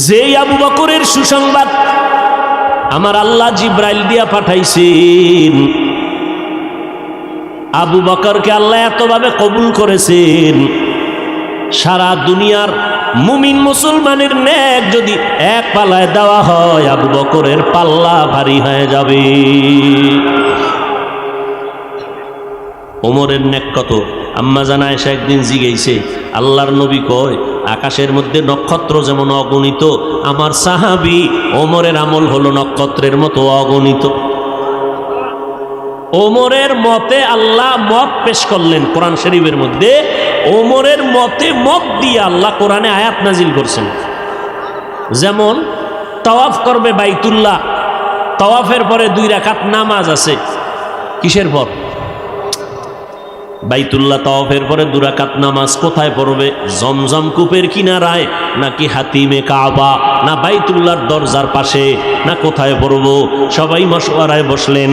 যেই আবু বকরের সুসংবাদ আমার আল্লাহ জিব্রাইল দিয়া পাঠাইছেন, আবু বকরকে আল্লাহ এতভাবে কবুল করেছেন, সারা দুনিয়ার মুমিন মুসলমানের নেক যদি এক পাল্লায় দেওয়া হয়, আবু বকরের পাল্লা ভারী হয়ে যাবে। ওমরের নেক কত? আম্মা জান আয়েশা একদিন জিজ্ঞেসে, আল্লাহর নবী কয় আকাশের মধ্যে নক্ষত্র যেমন অগণিত, আমার সাহাবী ওমরের আমল হলো নক্ষত্রের মতো অগণিত। ওমরের মতে আল্লাহ মত পেশ করলেন কোরআন শরীফের মধ্যে, ওমরের মতে মত দিয়ে আল্লাহ কোরআনে আয়াত নাজিল করছেন। যেমন তাওয়াফ করবে বাইতুল্লাহ, তাওয়াফের পরে 2 রাকাত নামাজ আছে। কিসের পর? বাইতুল্লাহ তাওয়াফের পরে 2 রাকাত নামাজ কোথায় পড়বে? জমজম কূপের কিনারায়, নাকি হাতিমে কাবা, না বাইতুল্লাহর দরজার পাশে, না কোথায় পড়ব? সবাই মশওয়ারায় বসলেন।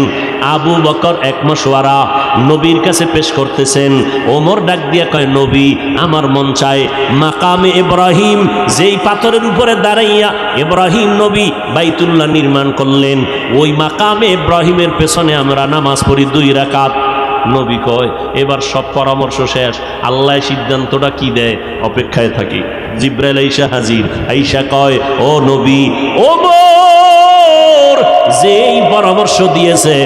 আবু বকর এক মশওয়ারা নবীর কাছে পেশ করতেছেন। ওমর ডাক দিয়া কয়, নবী আমার মন চায় মাকামে ইব্রাহিম, যেই পাথরের উপরে দাঁড়াইয়া ইব্রাহিম নবী বাইতুল্লাহ নির্মাণ করলেন, ওই মাকামে ইব্রাহিমের পেছনে আমরা নামাজ পড়ি 2 রাকাত। নবী কয় এবার সব পরামর্শ শেষ, আল্লাহ সিদ্ধান্তটা কি দেয় অপেক্ষায় থাকি। জিব্রাইল আইসা হাজির, আইসা কয়, ও নবী, ওমর যেই পরামর্শ দিয়েছে,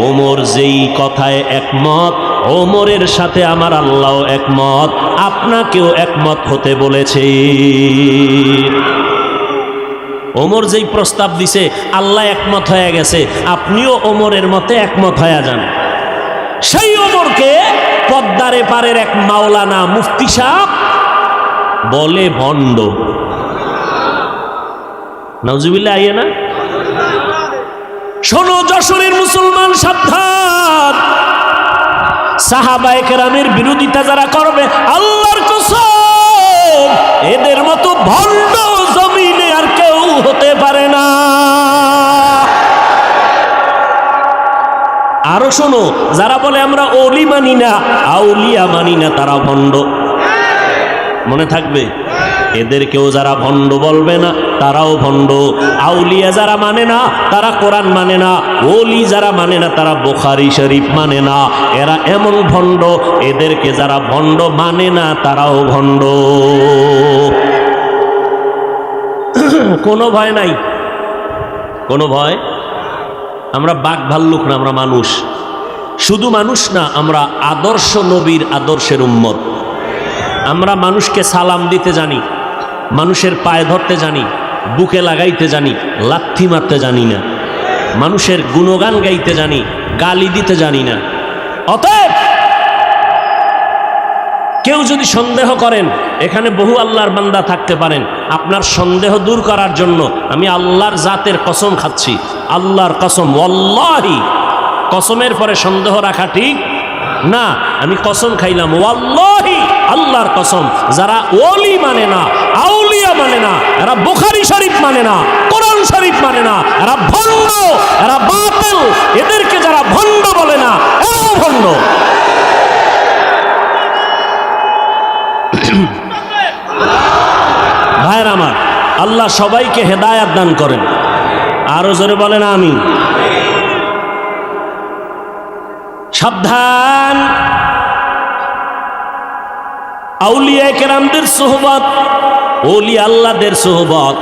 ওমর যেই কথায় একমত, ওমরের সাথে আমার আল্লাহ একমত, আপনাকেও একমত হতে বলেছে। ওমর যেই প্রস্তাব দিছে আল্লাহ একমত হয়ে গেছে, আপনিও ওমরের মতে একমত হয়ে যান। সেই ওমরকে পদ্মার এপারের এক মাওলানা মুফতি সাহেব বলে ভণ্ড। নাউজুবিল্লাহ, আইয়ে না? শোনো যশোরের মুসলমান, সাবধান! সাহাবায়ে কেরামের বিরোধিতা যারা করবে, আল্লাহর কসম এদের মতো ভণ্ড জমিনে আর কেউ হতে পারে না। আরো শোনো, যারা বলে আমরা ওলি মানি না, আউলিয়া মানি না, তারা ভণ্ড। মনে থাকবে, এদেরকেও যারা ভণ্ড বলবে না তারাও ভণ্ড। আউলিয়া যারা মানে না তারা কোরআন মানে না, ওলি যারা মানে না তারা বুখারী শরীফ মানে না, এরা এমন ভণ্ড। এদেরকে যারা ভণ্ড মানে না তারাও ভণ্ড। কোনো ভয় নাই, কোনো ভয়। আমরা বাঘ ভাল্লুক না, আমরা মানুষ। শুধু মানুষ না, আমরা আদর্শ নবীর আদর্শের উম্মত। আমরা মানুষকে সালাম দিতে জানি, মানুষের পায়ে ধরতে জানি, বুকে লাগাইতে জানি, লাথি মারতে জানি না। মানুষের গুণগান গাইতে জানি, গালি দিতে জানি না। অতএব কেউ যদি সন্দেহ করেন, এখানে বহু আল্লাহর বান্দা থাকতে পারেন, আপনার সন্দেহ দূর করার জন্য আমি আল্লাহর জাতের কসম খাচ্ছি, আল্লাহর কসম, ওয়াল্লাহি, কসমের পরে সন্দেহ রাখা ঠিক না। আমি কসম খাইলাম, ওয়াল্লাহি, আল্লাহর কসম, যারা ওলি মানে না, আউলিয়া মানে না, এরা বুখারী শরীফ মানে না, কোরআন শরীফ মানে না, এরা ভণ্ড, এরা বাতিল। এদেরকে যারা ভণ্ড বলে না, এরাও ভণ্ড। ভাইয়ের আমার, আল্লাহ সবাইকে হেদায়াত দান করেন। আরো জোরে বলেন আমিন। সাবধান! আউলিয়া কেরামদের সোহবত, ওলি আল্লাহদের সোহবত।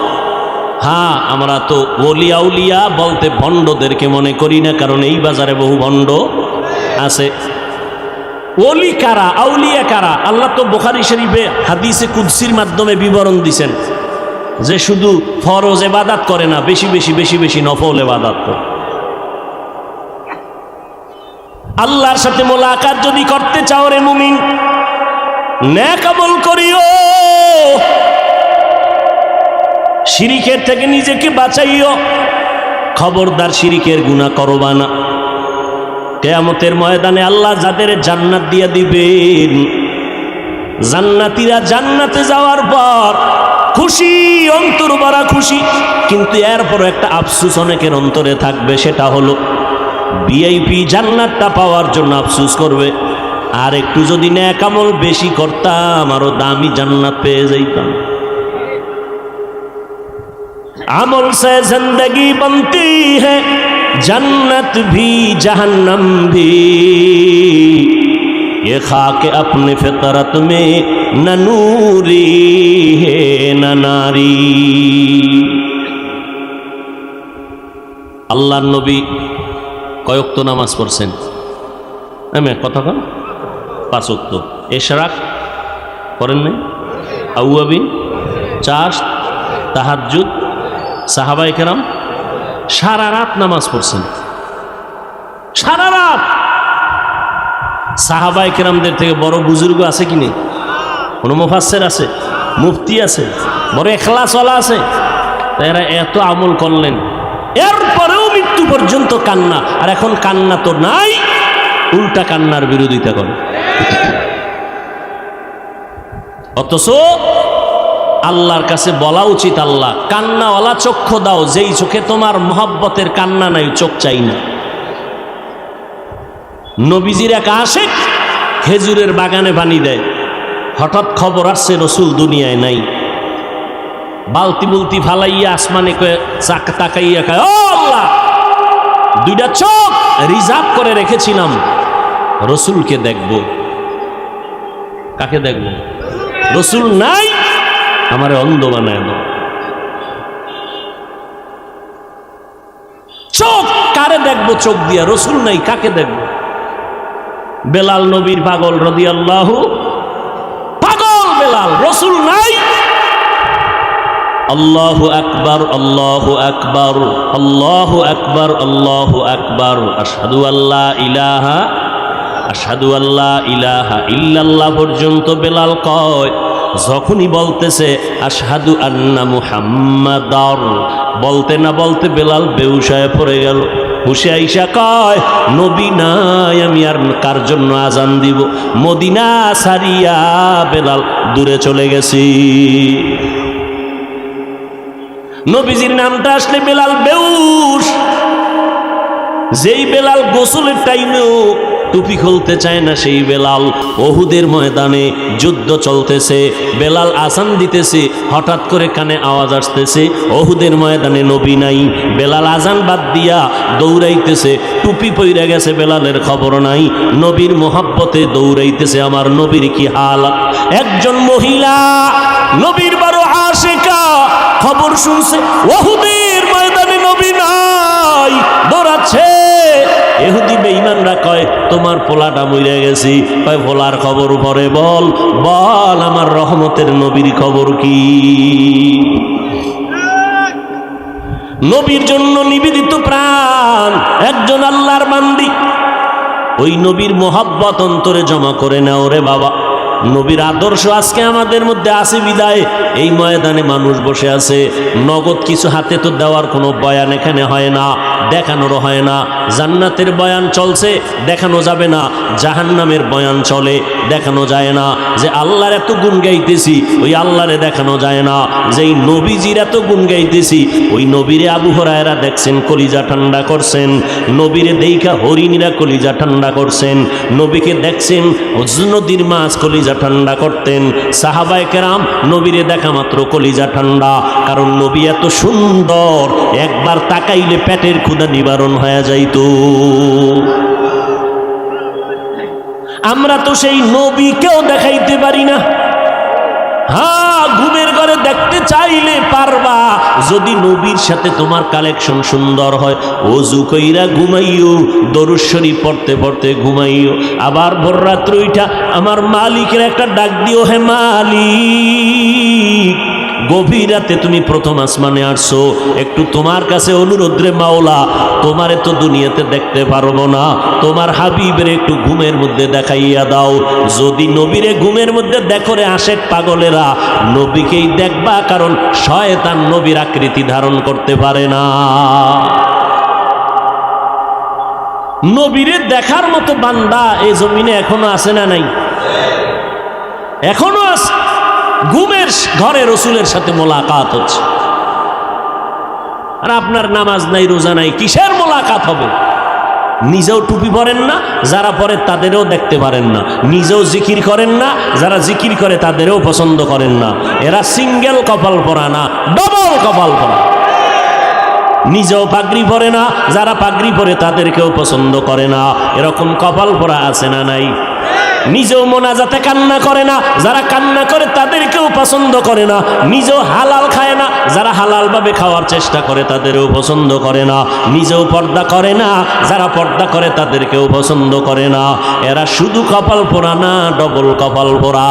হ্যাঁ, আমরা তো ওলি আউলিয়া বলতে ভণ্ডদেরকে মনে করি না, কারণ এই বাজারে বহু ভণ্ড আছে। ওলি কারা, আউলিয়া কারা? আল্লাহ তো বুখারী শরীফে হাদিসে কুদসির মাধ্যমে বিবরণ দিছেন যে শুধু ফরজ ইবাদত করে না, বেশি বেশি বেশি বেশি নফল ইবাদত করে। আল্লাহর সাথে মোলাকাত যদি করতে চাও রে মুমিন, নেক আমল করিও, শিরিকের থেকে নিজেকে বাঁচাইও। খবরদার শিরিকের গুনাহ করবা না। কিয়ামতের ময়দানে আল্লাহ যাদের জান্নাত দিয়ে দিবেন, জান্নাতীরা জান্নাতে যাওয়ার পর খুশি, অন্তর ভরা খুশি, কিন্তু এরপর একটা আফসোস অনেকের অন্তরে থাকবে, সেটা হলো ভিআইপি জান্নাতটা পাওয়ার জন্য আফসোস করবে, আর একটু যদি নেক আমল বেশি করতাম আরো দামি জান্নাত পেয়ে যাইতাম। अमल से जिंदगी बनती है जन्नत भी जहन्नम भी ये खाक अपने फितरत में न नूरी है न नारी। আল্লাহর নবী কয় ওয়াক্ত নামাজ পড়ছেন? আমি কথা কন 5 ওয়াক্ত। ইশরাক পড়েন নাই? আউয়াবিন, চাশ, তাহাজ্জুদ, সাহাবায়ে কেরাম সারা রাত নামাজ পড়ছেন, সারা রাত। সাহাবায়ে কেরামদের থেকে বড় বুজুর্গ আছে কি নেই? কোনো মুফাসসির আছে, মুফতি আছে, বড় ইখলাস ওয়ালা আছে? এরা এত আমল করলেন, এরপরেও মৃত্যু পর্যন্ত কান্না। আর এখন কান্না তো নাই, উল্টা কান্নার বিরোধিতা করে। অথচ আল্লাহর কাছে বলা উচিত, আল্লাহ কান্নাওয়ালা চক্ষু দাও, যেই চোখে তোমার মহব্বতের কান্না নাই, চোখ চাই না। নবীজির এক আশিক খেজুরের বাগানে পানি দেয়, হঠাৎ খবর আসছে রসুল দুনিয়ায় নাই। বালতি বুলতি ফালাইয়া আসমানে চাক তাকাইয়া কয়, ও আল্লাহ, 2টা চোখ রিজার্ভ করে রেখেছিলাম, রসুলকে দেখব। কাকে দেখব? রসুল নাই, আমারে অন্ধ বানায় দাও। চোখ কারে দেখবো? চোখ দিয়া। রসুল নাই, কাকে দেখবো? বেলাল নবীর পাগল রাদিয়াল্লাহু, পাগল বেলাল, রসুল নাই। আল্লাহু আকবার, আল্লাহু আকবার, আল্লাহু আকবার, আল্লাহু আকবার, আশহাদু আল্লা ইলাহা, আশহাদু আল্লা ইলাহা ইল্লাল্লাহ পর্যন্ত বেলাল কয়। যখনই বলতেছে আশহাদু আন্না মুহাম্মাদার, বলতে না বলতে বেলাল বেহুশ হয়ে পড়ে গেল। হুশে আইসা কয়, নবী নাই, আমি আর কার জন্য আজান দিব? মদিনা সারিয়া বেলাল দূরে চলে গেছি। নবীজির নামটা আসলে বেলাল বেহুশ। যেই বেলাল গোসলের টাইমেও টুপি খুলতে চায় না, সেই বেলাল ওহুদের ময়দানে যুদ্ধ চলতেছে, বেলাল আজান দিতেছে, হঠাৎ করে কানে আওয়াজ আসতেছে ওহুদের ময়দানে নবী নাই। বেলাল আজান বাদ দিয়া দৌড়াইতেছে, টুপি পইরা গেছে, বেলালের খবর নাই। নবীর মোহাব্বতে দৌড়াইতেছে, আমার নবীর কি হালাত। একজন মহিলা নবীর বড় আশিকা, খবর শুনছে ওহুদের ময়দানে নবী নাই, দৌড়াচ্ছে। ইহুদি বেঈমানরা কয়, তোমার পোলাটা মইরা গেছি। কয়, পোলার খবর পরে বল, বল আমার রহমতের নবীর খবর কি? নবীর জন্য নিবেদিত প্রাণ একজন আল্লাহর বান্দি, ওই নবীর মোহাব্বত অন্তরে জমা করে নাও রে বাবা। নবীর আদর্শ আজকে আমাদের মধ্যে আছে বিদায় এই ময়দানে মানুষ বসে আছে। নগদ কিছু হাতে তো দেওয়ার কোনো বয়ান এখানে হয় না, দেখানোরও হয় না। জান্নাতের বয়ান চলছে, দেখানো যাবে না। জাহান্নামের বয়ান চলে, দেখানো যায় না। যে আল্লাহর এত গুণ গাইতেছি, ওই আল্লাহরে দেখানো যায় না। যেই নবীজির এত গুণ গাইতেছি, ওই নবীরে আবু হুরায়রা দেখছেন, কলিজা ঠান্ডা করছেন। নবীরে দেইখা হরিণীরা কলিজা ঠান্ডা করছেন। নবীকে দেখছেন নদীর মাছ কলিজা ঠান্ডা করতেন। সাহাবায়ে কেরাম নবীরে দেখা মাত্র কলিজা ঠান্ডা, কারণ নবী এত সুন্দর, একবার তাকাইলে পেটের ক্ষুধা নিবারণ হয়ে যাইতো। আমরা তো সেই নবীকেও দেখাইতে পারি না। হ্যাঁ, ঘুমের ঘরে দেখতে চাইলে পারবা, যদি নবীর সাথে তোমার কালেকশন সুন্দর হয়। ওযু কইরা ঘুমাইও, দরুদ শরীফ পড়তে পড়তে ঘুমাইও। আবার ভোর রাত্রে উঠা আমার মালিকের একটা ডাক দিও, হে মালিক, গভীর রাতে তুমি প্রথম আসমানে আসছো, একটু তোমার কাছে অনুরোধ রে মাওলা, তোমারে তো দুনিয়াতে দেখতে পারবো না, তোমার হাবিবের একটু ঘুমের মধ্যে দেখাইয়া দাও। যদি নবীরে ঘুমের মধ্যে দেখো রে আশেক পাগলেরা, নবীকেই দেখবা, কারণ শয়তান নবীর আকৃতি ধারণ করতে পারে না। নবীরে দেখার মতো বান্দা এই জমিনে এখনো আছে না নাই? এখনো আছে। ঘুমের ঘরে রসুলের সাথে মোলাকাত হচ্ছে, আর আপনার নামাজ নাই, রোজা নাই, কিসের মোলাকাত হবে? নিজেও টুপি পরেন না, যারা পরে তাদেরও দেখতে পারেন না। নিজেও জিকির করেন না, যারা জিকির করে তাদেরও পছন্দ করেন না। এরা সিঙ্গেল কপাল পরা না, ডবল কপাল পরা। নিজেও পাগড়ি পরে না, যারা পাগড়ি পরে তাদেরকেও পছন্দ করে না। এরকম কপাল পোড়া আছে না নাই? নিজেও মোনাজাতে কান্না করে না, যারা কান্না করে তাদেরকেও পছন্দ করে না। নিজেও হালাল খায় না, যারা হালাল ভাবে খাওয়ার চেষ্টা করে তাদেরও পছন্দ করে না। নিজেও পর্দা করে না, যারা পর্দা করে তাদেরকেও পছন্দ করে না। এরা শুধু কপাল পোড়া না, ডবল কপাল পোড়া।